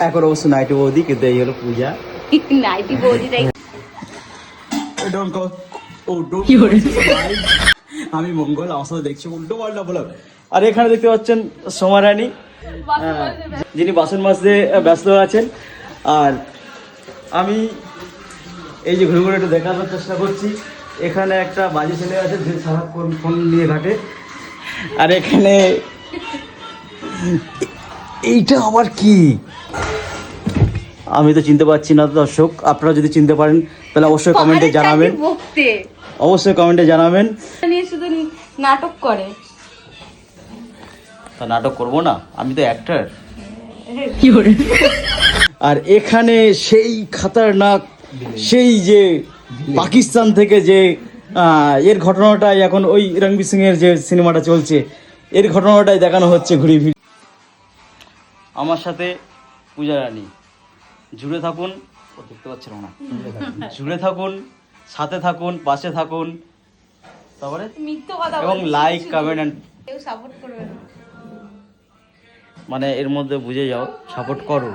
এখন অবশ্য নাইটি বৌদি, কিন্তু এই হলো পূজা। নাইটি বৌদিটাই আমি মঙ্গল, আমার সাথে দেখছি উল্টো পাল্টা বলো। আর এখানে দেখতে পাচ্ছেন সোমা রানী, যিনি বাসন মাজতে ব্যস্ত আছেন। আর আমি এই যে ঘুরে ঘুরে একটু দেখানোর চেষ্টা করছি, এখানে একটা বাজে ছেলে আছে যে সারাক্ষণ ফোন নিয়ে ঘাটে। আর এখানে এইটা আবার কি, আমি তো চিনতে পারছি না দর্শক, আপনারা যদি চিনতে পারেন তাহলে অবশ্যই কমেন্টে জানাবেন, অবশ্যই কমেন্টে জানাবেন। শুধু নাটক করে, তা নাটক করবো না, আমি তো অ্যাক্টর। আর এখানে সেই খাতারনাক, সেই যে পাকিস্তান থেকে যে এর ঘটনাটাই এখন ওই রণবীর সিং এর যে সিনেমাটা চলছে, এর ঘটনাটাই দেখানো হচ্ছে ঘুরে ফিরে। আমার সাথে পূজা রানী, জুড়ে থাকুন, দেখতে পাচ্ছিল না, জুড়ে থাকুন, সাথে থাকুন, পাশে থাকুন, তারপরে এবং লাইক কমেন্ট এন্ড কেউ সাপোর্ট করবে না, মানে এর মধ্যে বুঝে যাও, সাপোর্ট করো।